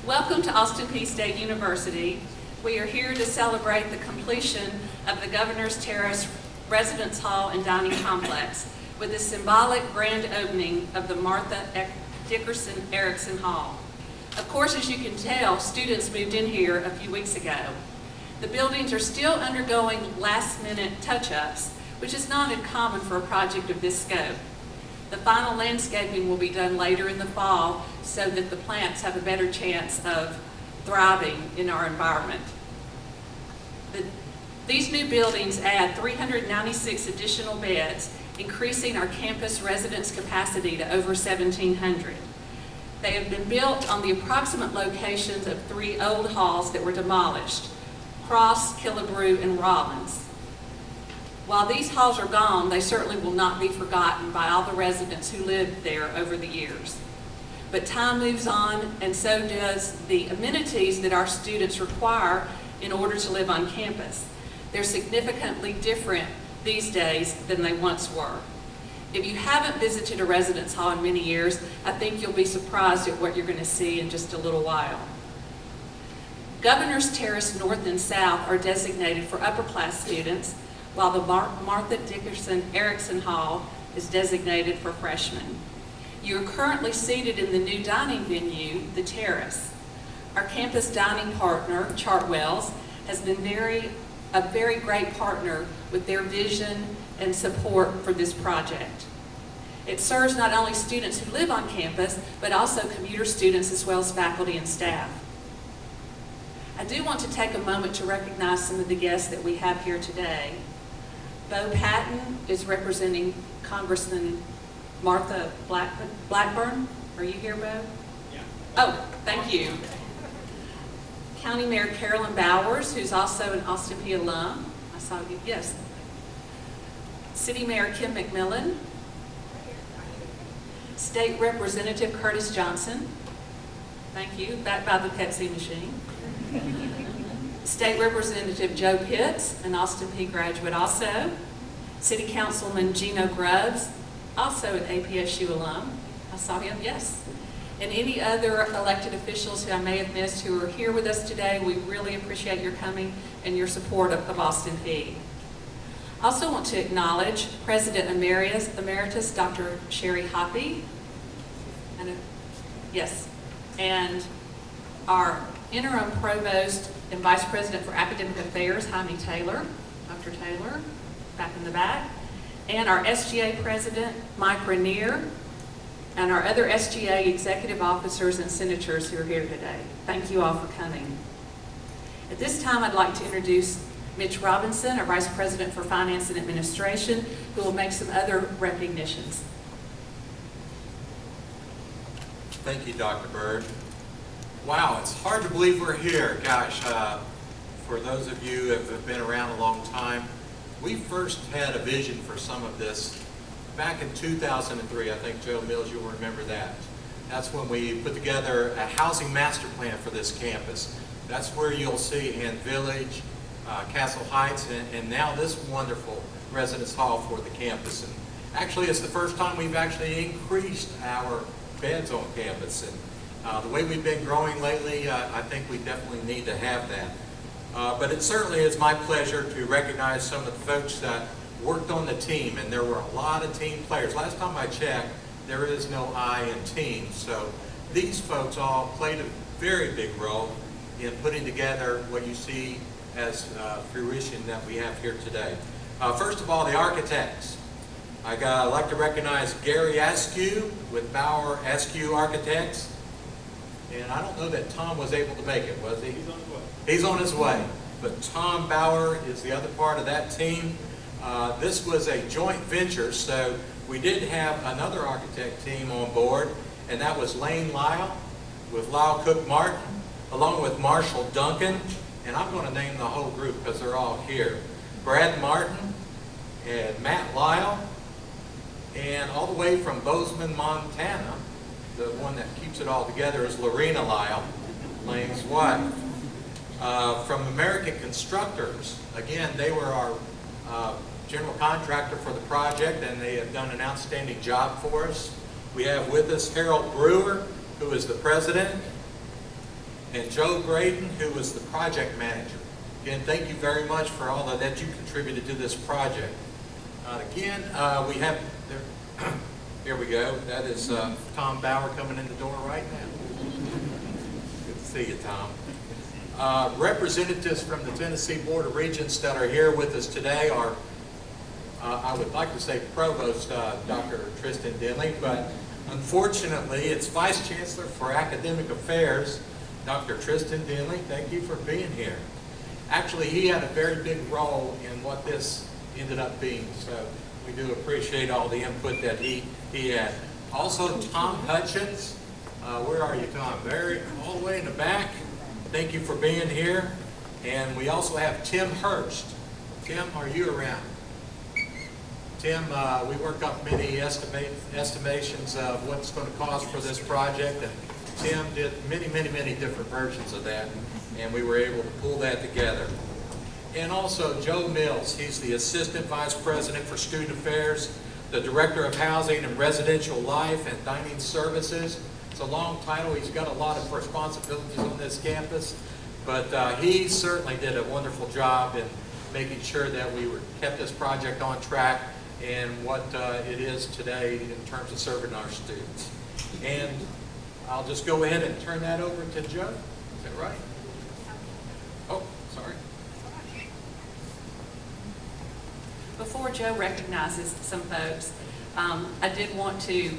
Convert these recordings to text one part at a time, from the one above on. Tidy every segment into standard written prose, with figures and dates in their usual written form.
Welcome to Austin Peay State University. We are here to celebrate the completion of the Governor's Terrace Residence Hall and Dining Complex with the symbolic grand opening of the Dickerson Eriksson Hall. Of course, as you can tell, students moved in here a few weeks ago. The buildings are still undergoing last-minute touch-ups, which is not uncommon for a project of this scope. The final landscaping will be done later in the fall so that the plants have a better chance of thriving in our environment. These new buildings add 396 additional beds, increasing our campus residence capacity to over 1,700. They have been built on the approximate locations of 3 old halls that were demolished: Cross, Killebrew, and Rollins. While these halls are gone, they certainly will not be forgotten by all the residents who lived there over the years. But time moves on, and so does the amenities that our students require in order to live on campus. They're significantly different these days than they once were. If you haven't visited a residence hall in many years, I think you'll be surprised at what you're going to see in just a little while. Governor's Terrace North and South are designated for upper class students, while the Martha Dickerson Eriksson Hall is designated for freshmen. You are currently seated in the new dining venue, the Terrace. Our campus dining partner, Chartwell's, has been a very great partner with their vision and support for this project. It serves not only students who live on campus, but also commuter students as well as faculty and staff. I do want to take a moment to recognize some of the guests that we have here today. Bo Patton is representing Congressman Martha Blackburn. Are you here, Bo? Yeah. Oh, thank you. County Mayor Carolyn Bowers, who's also an Austin Peay alum. I saw you, yes. City Mayor Kim McMillan. State Representative Curtis Johnson. Thank you, back by the Pepsi machine. State Representative Joe Pitts, an Austin Peay graduate also. City Councilman Gino Grubbs, also an APSU alum. I saw him, yes. And any other elected officials who I may have missed who are here with us today, we really appreciate your coming and your support of Austin Peay. I also want to acknowledge President Emeritus Dr. Sherry Hoppy, and our interim provost and vice president for academic affairs, Jaime Taylor, Dr. Taylor, back in the back, and our SGA president, Mike Rainier, and our other SGA executive officers and senators who are here today. Thank you all for coming. At this time, I'd like to introduce Mitch Robinson, our Vice President for Finance and Administration, who will make some other recognitions. Thank you, Dr. Bird. Wow, it's hard to believe we're here. Gosh, for those of you who have been around a long time, we first had a vision for some of this back in 2003. I think, Joe Mills, you'll remember that. That's when we put together a housing master plan for this campus. That's where you'll see Ant Village, Castle Heights, and now this wonderful residence hall for the campus. And actually, it's the first time we've actually increased our beds on campus. And the way we've been growing lately, I think we definitely need to have that. But it certainly is my pleasure to recognize some of the folks that worked on the team, and there were a lot of team players. Last time I checked, there is no I in team, so these folks all played a very big role in putting together what you see as fruition that we have here today. First of all, the architects. I'd like to recognize Gary Askew with Bauer Askew Architects. And I don't know that Tom was able to make it, was he? He's on his way. He's on his way. But Tom Bauer is the other part of that team. This was a joint venture, so we did have another architect team on board, and that was Lane Lyle with Lyle Cook Martin, along with Marshall Duncan, and I'm going to name the whole group because they're all here. Brad Martin and Matt Lyle, and all the way from Bozeman, Montana, the one that keeps it all together is Lorena Lyle, Lane's wife. From American Constructors, again, they were our general contractor for the project, and they have done an outstanding job for us. We have with us Harold Brewer, who is the president, and Joe Braden, who was the project manager. Again, thank you very much for all that you contributed to this project. Again, we have, here we go, that is Tom Bauer coming in the door right now. Good to see you, Tom. Representatives from the Tennessee Board of Regents that are here with us today are, I would like to say Provost Dr. Tristan Denley, but unfortunately it's Vice Chancellor for Academic Affairs, Dr. Tristan Denley. Thank you for being here. Actually, he had a very big role in what this ended up being, so we do appreciate all the input that he had. Also, Tom Hutchins. Where are you, Tom? There, all the way in the back. Thank you for being here. And we also have Tim Hurst. Tim, are you around? Tim, we worked up many estimations of what's going to cost for this project, and Tim did many different versions of that, and we were able to pull that together. And also Joe Mills, he's the Assistant Vice President for Student Affairs, the Director of Housing and Residential Life and Dining Services. It's a long title. He's got a lot of responsibilities on this campus, but he certainly did a wonderful job in making sure that we kept this project on track and what it is today in terms of serving our students. And I'll just go ahead and turn that over to Joe. Is that right? Oh, sorry. Before Joe recognizes some folks, I did want to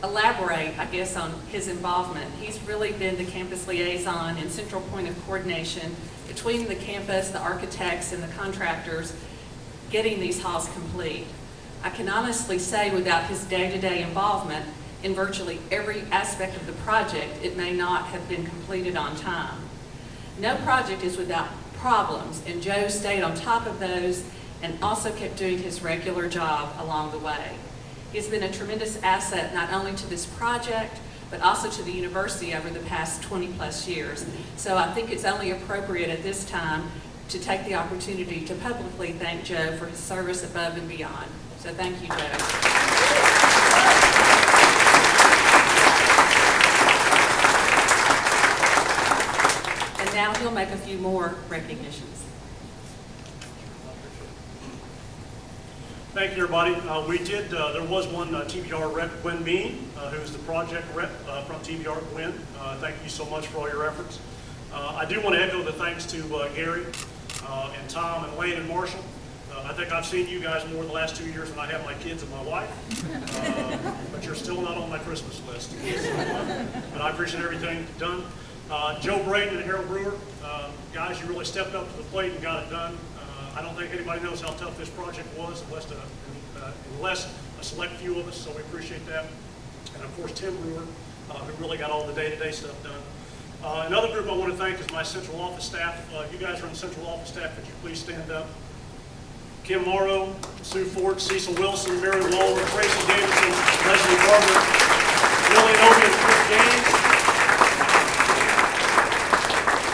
elaborate, I guess, on his involvement. He's really been the campus liaison and central point of coordination between the campus, the architects, and the contractors getting these halls complete. I can honestly say without his day-to-day involvement in virtually every aspect of the project, it may not have been completed on time. No project is without problems, and Joe stayed on top of those and also kept doing his regular job along the way. He's been a tremendous asset not only to this project, but also to the university over the past 20+ years. So I think it's only appropriate at this time to take the opportunity to publicly thank Joe for his service above and beyond. So thank you, Joe. And now he'll make a few more recognitions. Thank you, everybody. There was one TBR rep, Gwen Bean, who's the project rep from TBR. Gwen, thank you so much for all your efforts. I do want to echo the thanks to Gary and Tom and Wayne and Marshall. I think I've seen you guys more the last 2 years than I have my kids and my wife, but you're still not on my Christmas list. But I appreciate everything you've done. Joe Braden and Harold Brewer, guys, you really stepped up to the plate and got it done. I don't think anybody knows how tough this project was, unless a select few of us, so we appreciate that. And of course, Tim Brewer, who really got all the day-to-day stuff done. Another group I want to thank is my central office staff. You guys are in the central office staff, could you please stand up? Kim Morrow, Sue Ford, Cecil Wilson, Mary Waller, Tracy Davidson, Leslie Barber, Lily Obi, and Chris Gaines.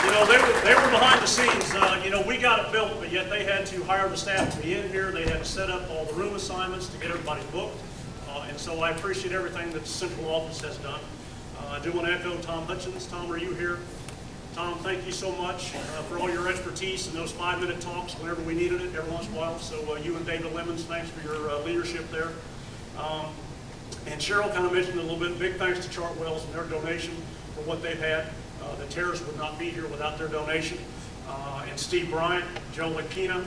You know, they were behind the scenes. We got it built, but yet they had to hire the staff to be in here. They had to set up all the room assignments to get everybody booked. And so I appreciate everything that the central office has done. I do want to echo Tom Hutchins. Tom, are you here? Tom, thank you so much for all your expertise and those 5-minute talks whenever we needed it every once in a while. So you and David Lemons, thanks for your leadership there. And Cheryl kind of mentioned it a little bit. Big thanks to Chartwells and their donation for what they've had. The Terrace would not be here without their donation. And Steve Bryant, Joe Lakina,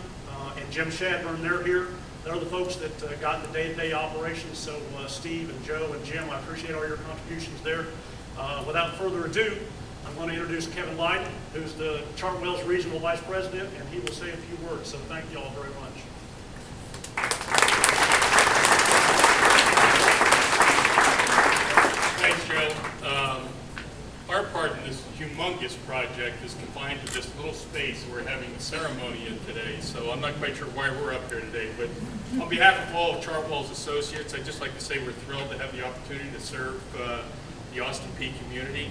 and Jim Shadburn, they're here. They're the folks that got the day-to-day operations. So Steve and Joe and Jim, I appreciate all your contributions there. Without further ado, I'm going to introduce Kevin Lyden, who's the Chartwells Regional Vice President, and he will say a few words. So thank you all very much. Thanks, Joe. Our part in this humongous project is confined to this little space we're having a ceremony in today, so I'm not quite sure why we're up here today, but on behalf of all of Chartwells Associates, I'd just like to say we're thrilled to have the opportunity to serve the Austin Peay community,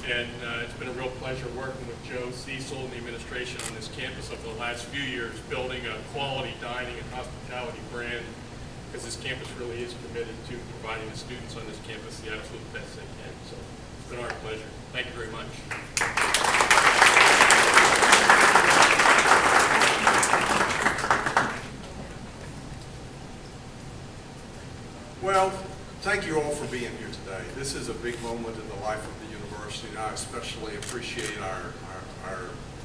and it's been a real pleasure working with Joe, Cecil, and the administration on this campus over the last few years, building a quality dining and hospitality brand, because this campus really is committed to providing the students on this campus the absolute best they can. So been our pleasure. Thank you very much. Well, thank you all for being here today. This is a big moment in the life of the university, and I especially appreciate our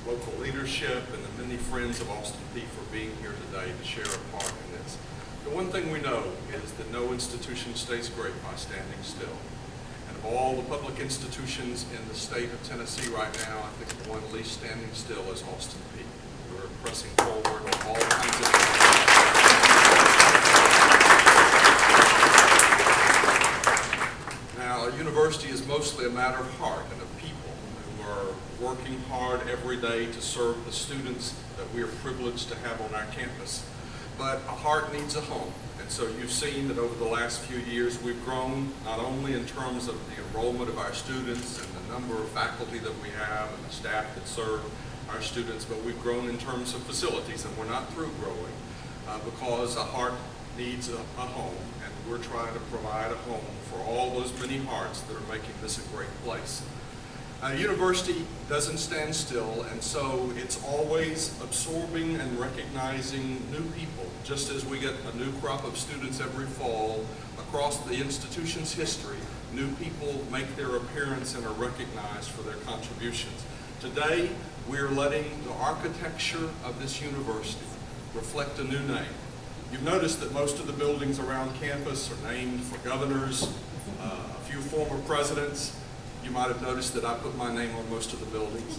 local leadership and the many friends of Austin Peay for being here today to share a part in this. The one thing we know is that no institution stays great by standing still. And of all the public institutions in the state of Tennessee right now, I think the one least standing still is Austin Peay. We're pressing forward on all kinds of Now, a university is mostly a matter of heart and of people who are working hard every day to serve the students that we are privileged to have on our campus. But a heart needs a home. And so you've seen that over the last few years we've grown not only in terms of the enrollment of our students and the number of faculty that we have and the staff that serve our students, but we've grown in terms of facilities, and we're not through growing because a heart needs a home, and we're trying to provide a home for all those many hearts that are making this a great place. University doesn't stand still, and so it's always absorbing and recognizing new people. Just as we get a new crop of students every fall across the institution's history, new people make their appearance and are recognized for their contributions. Today, we're letting the architecture of this university reflect a new name. You've noticed that most of the buildings around campus are named for governors, a few former presidents. You might have noticed that I put my name on most of the buildings.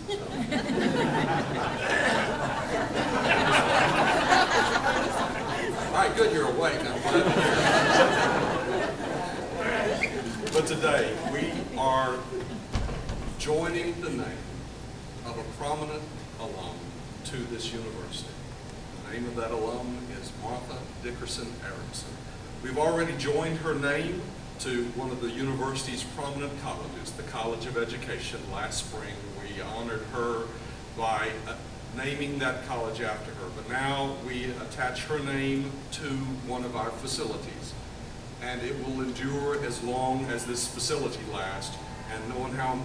All right, good, you're awake. I'm glad to hear that. But today, we are joining the name of a prominent alum to this university. The name of that alum is Martha Dickerson Eriksson. We've already joined her name to one of the university's prominent colleges, the College of Education. Last spring, we honored her by naming that college after her. But now we attach her name to one of our facilities. And it will endure as long as this facility lasts. And knowing how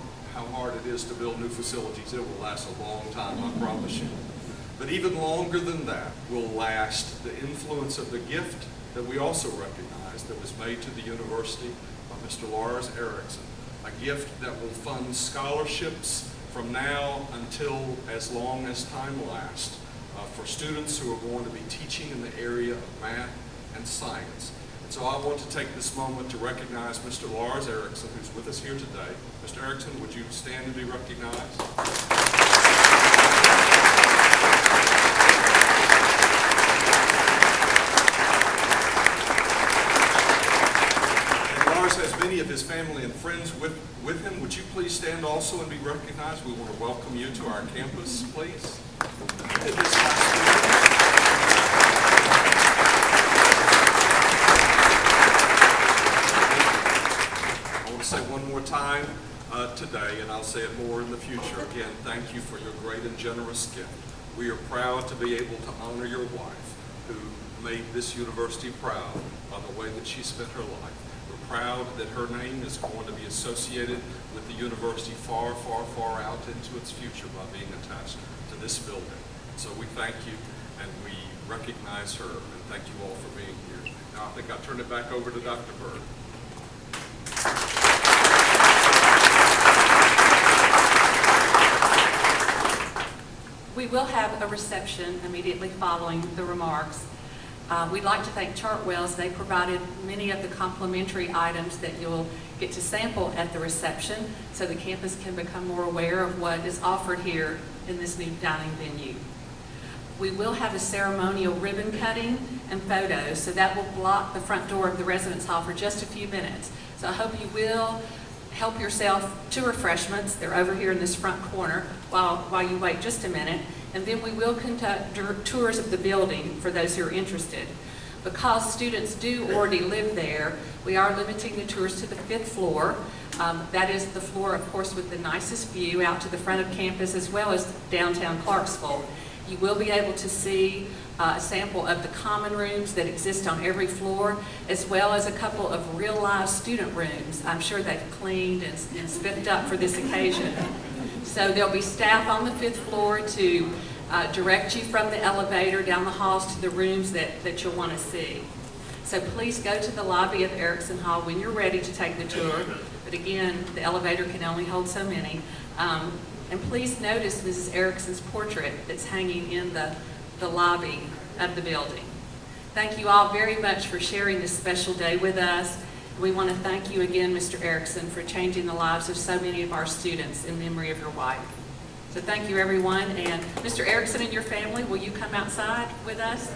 hard it is to build new facilities, it will last a long time, I promise you. But even longer than that will last the influence of the gift that we also recognize that was made to the university by Mr. Lars Eriksson, a gift that will fund scholarships from now until as long as time lasts for students who are going to be teaching in the area of math and science. And so I want to take this moment to recognize Mr. Lars Eriksson, who's with us here today. Mr. Eriksson, would you stand and be recognized? Has many of his family and friends with him. Would you please stand also and be recognized? We want to welcome you to our campus, please. He did this last week. I want to say one more time today, and I'll say it more in the future. Again, thank you for your great and generous gift. We are proud to be able to honor your wife, who made this university proud by the way that she spent her life. Proud that her name is going to be associated with the university far, far, far out into its future by being attached to this building. So we thank you and we recognize her, and thank you all for being here. Now I think I'll turn it back over to Dr. Bird. We will have a reception immediately following the remarks. We'd like to thank Chartwells. They provided many of the complimentary items that you'll get to sample at the reception so the campus can become more aware of what is offered here in this new dining venue. We will have a ceremonial ribbon cutting and photos, so that will block the front door of the residence hall for just a few minutes. So I hope you will help yourself to refreshments. They're over here in this front corner while you wait just a minute. And then we will conduct tours of the building for those who are interested. Because students do already live there, we are limiting the tours to the 5th floor. That is the floor, of course, with the nicest view out to the front of campus as well as downtown Clarksville. You will be able to see a sample of the common rooms that exist on every floor, as well as a couple of real live student rooms. I'm sure they've cleaned and spiffed up for this occasion. So there'll be staff on the 5th floor to direct you from the elevator down the halls to the rooms that you'll want to see. So please go to the lobby of Eriksson Hall when you're ready to take the tour. But again, the elevator can only hold so many. And please notice Mrs. Eriksson's portrait that's hanging in the lobby of the building. Thank you all very much for sharing this special day with us. We want to thank you again, Mr. Eriksson, for changing the lives of so many of our students in memory of your wife. So thank you, everyone. And Mr. Eriksson and your family, will you come outside with us?